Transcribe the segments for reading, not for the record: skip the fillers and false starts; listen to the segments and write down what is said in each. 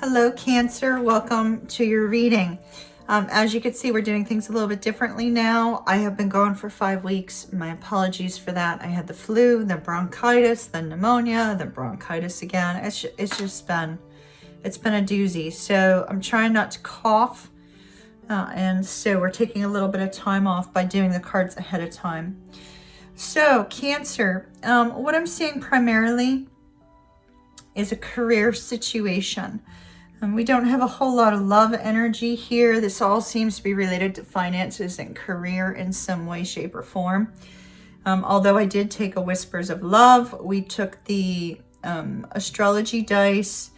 Hello, Cancer. Welcome to your reading. As you can see, we're doing things a little bit differently now. I have been gone for 5 weeks. My apologies for that. I had the flu, the bronchitis, the pneumonia, the bronchitis again. It's been a doozy. So I'm trying not to cough. And so we're taking a little bit of time off by doing the cards ahead of time. So Cancer, what I'm seeing primarily is a career situation. We don't have a whole lot of love energy here. This all seems to be related to finances and career in some way, shape, or form. Although I did take a Whispers of Love. We took the astrology dice,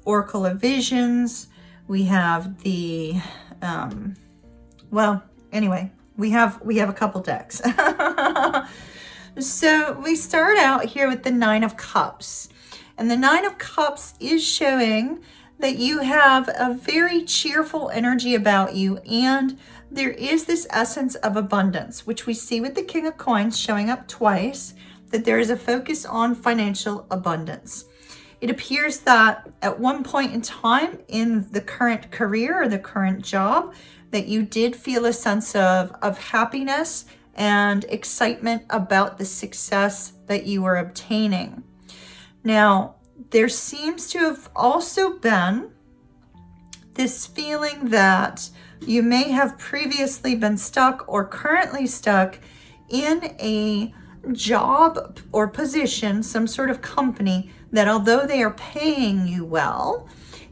Oracle of Visions. We have the, well, anyway, we have a couple decks. So we start out here with the Nine of Cups. And the Nine of Cups is showing that you have a very cheerful energy about you, and there is this essence of abundance, which we see with the King of Coins showing up twice, that there is a focus on financial abundance. It appears that at one point in time in the current career or the current job, that you did feel a sense of happiness and excitement about the success that you were obtaining. Now, there seems to have also been this feeling that you may have previously been stuck or currently stuck in a job or position, some sort of company, that although they are paying you well,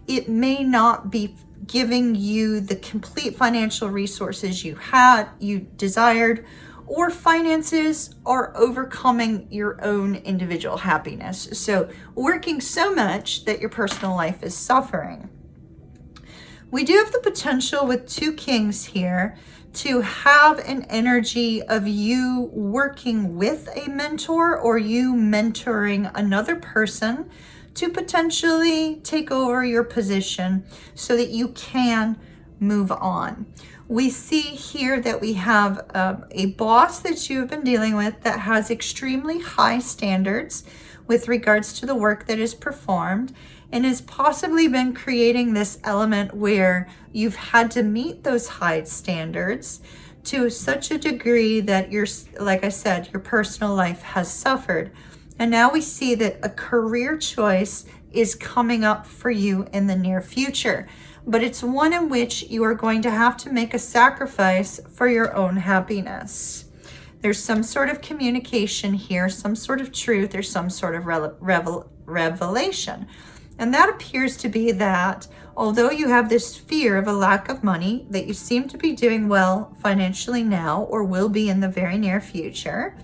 it may not be giving you the complete financial resources you desired, or finances are overcoming your own individual happiness. So working so much that your personal life is suffering. We do have the potential with two kings here to have an energy of you working with a mentor or you mentoring another person to potentially take over your position so that you can move on. We see here that we have a boss that you've been dealing with that has extremely high standards with regards to the work that is performed, and has possibly been creating this element where you've had to meet those high standards to such a degree that like I said, your personal life has suffered. And now we see that a career choice is coming up for you in the near future. But it's one in which you are going to have to make a sacrifice for your own happiness. There's some sort of communication here, some sort of truth, or some sort of revelation. And that appears to be that although you have this fear of a lack of money, that you seem to be doing well financially now or will be in the very near future,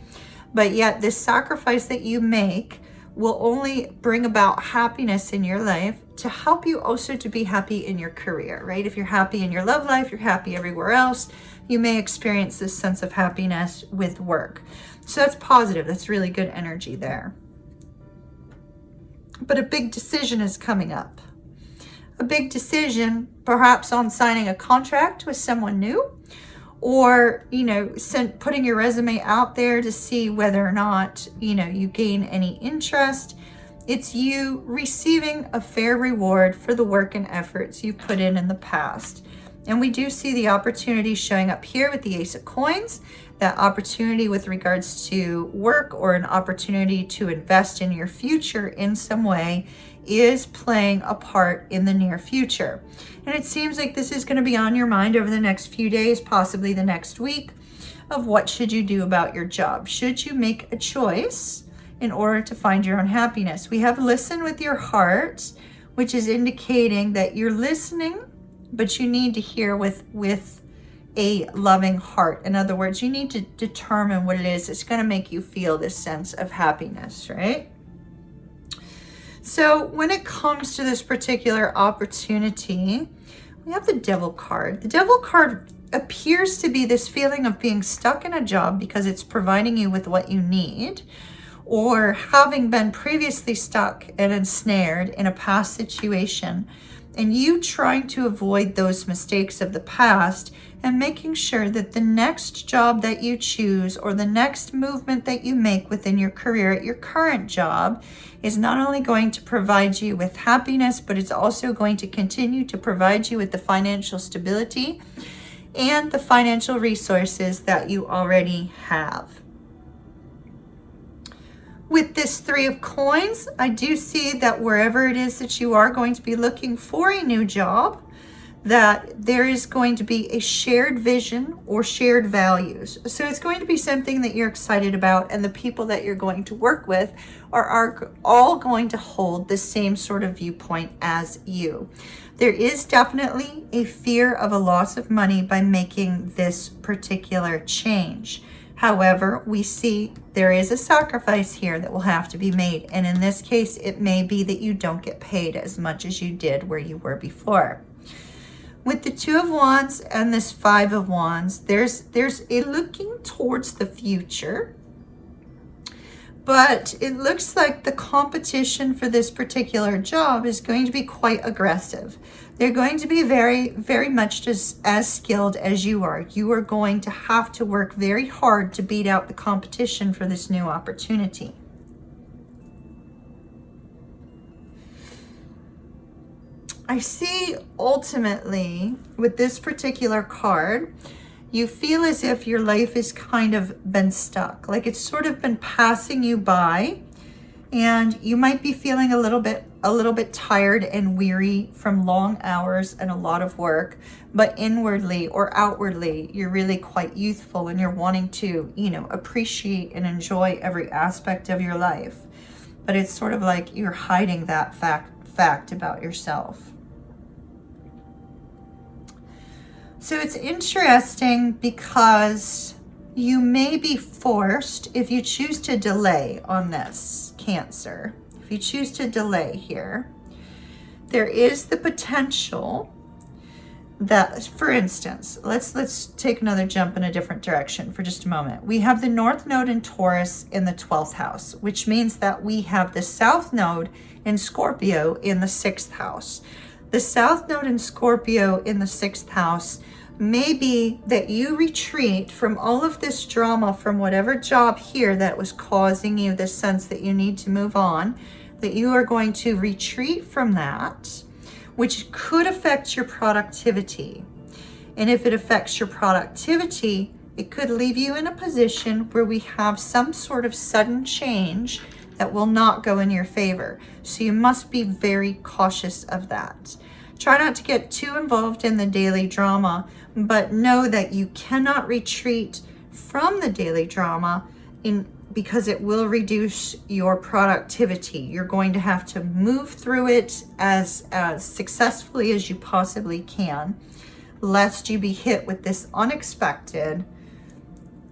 but yet this sacrifice that you make will only bring about happiness in your life to help you also to be happy in your career, right? If you're happy in your love life, you're happy everywhere else, you may experience this sense of happiness with work. So that's positive. That's really good energy there. But a big decision is coming up. A big decision, perhaps on signing a contract with someone new, or, putting your resume out there to see whether or not, you gain any interest. It's you receiving a fair reward for the work and efforts you put in the past. And we do see the opportunity showing up here with the Ace of Coins, that opportunity with regards to work or an opportunity to invest in your future in some way is playing a part in the near future. And it seems like this is going to be on your mind over the next few days, possibly the next week, of what should you do about your job? Should you make a choice in order to find your own happiness? We have listen with your heart, which is indicating that you're listening, but you need to hear with a loving heart. In other words, you need to determine what it is that's going to make you feel this sense of happiness, right? So when it comes to this particular opportunity, we have the Devil card. The Devil card appears to be this feeling of being stuck in a job because it's providing you with what you need, or having been previously stuck and ensnared in a past situation, and you trying to avoid those mistakes of the past and making sure that the next job that you choose or the next movement that you make within your career at your current job is not only going to provide you with happiness, but it's also going to continue to provide you with the financial stability and the financial resources that you already have. With this Three of Coins, I do see that wherever it is that you are going to be looking for a new job, that there is going to be a shared vision or shared values. So it's going to be something that you're excited about, and the people that you're going to work with are all going to hold the same sort of viewpoint as you. There is definitely a fear of a loss of money by making this particular change. However, we see there is a sacrifice here that will have to be made. And in this case, it may be that you don't get paid as much as you did where you were before. With the Two of Wands and this Five of Wands, there's a looking towards the future. But it looks like the competition for this particular job is going to be quite aggressive. They're going to be very, very much just as skilled as you are. You are going to have to work very hard to beat out the competition for this new opportunity. I see ultimately with this particular card, you feel as if your life has kind of been stuck, like it's sort of been passing you by, and you might be feeling a little bit tired and weary from long hours and a lot of work, but inwardly or outwardly, you're really quite youthful and you're wanting to, appreciate and enjoy every aspect of your life. But it's sort of like you're hiding that fact about yourself. So it's interesting because you may be forced, if you choose to delay on this, Cancer, if you choose to delay here, there is the potential that, for instance, let's take another jump in a different direction for just a moment. We have the North Node in Taurus in the 12th house, which means that we have the South Node in Scorpio in the 6th house. The South Node in Scorpio in the 6th house may be that you retreat from all of this drama from whatever job here that was causing you this sense that you need to move on, that you are going to retreat from that, which could affect your productivity. And if it affects your productivity, it could leave you in a position where we have some sort of sudden change that will not go in your favor. So you must be very cautious of that. Try not to get too involved in the daily drama, but know that you cannot retreat from the daily drama because it will reduce your productivity. You're going to have to move through it as successfully as you possibly can, lest you be hit with this unexpected,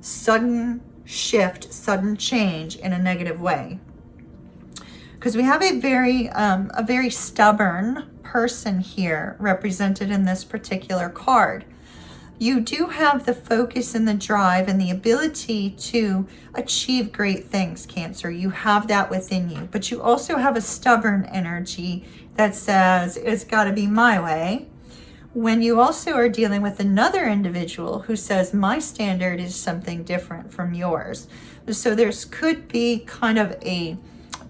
sudden shift, sudden change in a negative way. Because we have a very stubborn person here represented in this particular card. You do have the focus and the drive and the ability to achieve great things, Cancer. You have that within you, but you also have a stubborn energy that says it's got to be my way. When you also are dealing with another individual who says my standard is something different from yours. So there's could be kind of a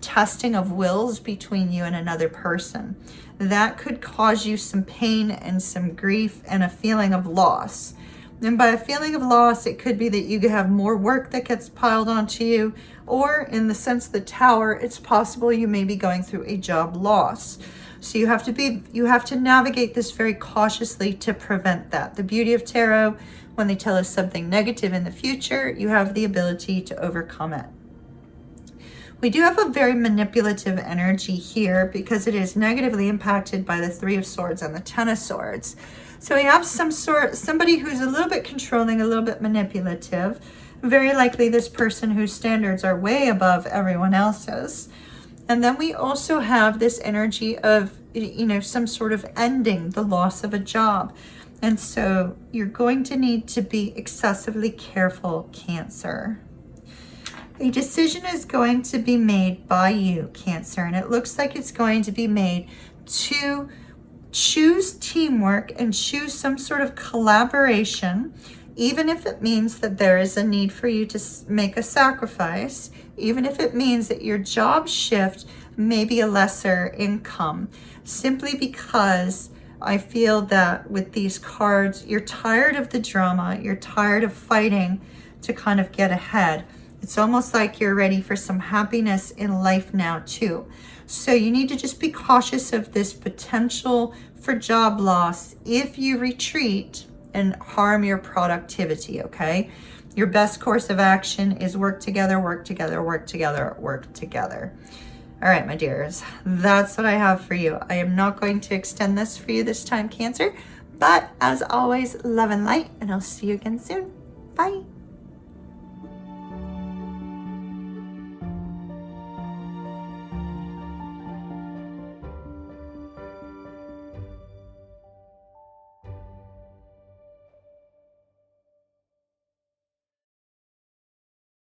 testing of wills between you and another person. That could cause you some pain and some grief and a feeling of loss. And by a feeling of loss, it could be that you have more work that gets piled onto you, or in the sense of the Tower, it's possible you may be going through a job loss. So you have to navigate this very cautiously to prevent that. The beauty of tarot, when they tell us something negative in the future, you have the ability to overcome it. We do have a very manipulative energy here because it is negatively impacted by the Three of Swords and the Ten of Swords. So we have somebody who's a little bit controlling, a little bit manipulative. Very likely this person whose standards are way above everyone else's. And then we also have this energy of, some sort of ending, the loss of a job. And so you're going to need to be excessively careful, Cancer. A decision is going to be made by you, Cancer, and it looks like it's going to be made to choose teamwork and choose some sort of collaboration, even if it means that there is a need for you to make a sacrifice, even if it means that your job shift may be a lesser income, simply because I feel that with these cards, you're tired of the drama, you're tired of fighting to kind of get ahead. It's almost like you're ready for some happiness in life now too. So you need to just be cautious of this potential for job loss if you retreat and harm your productivity, okay? Your best course of action is work together, work together, work together, work together. All right, my dears, that's what I have for you. I am not going to extend this for you this time, Cancer, but as always, love and light, and I'll see you again soon. Bye.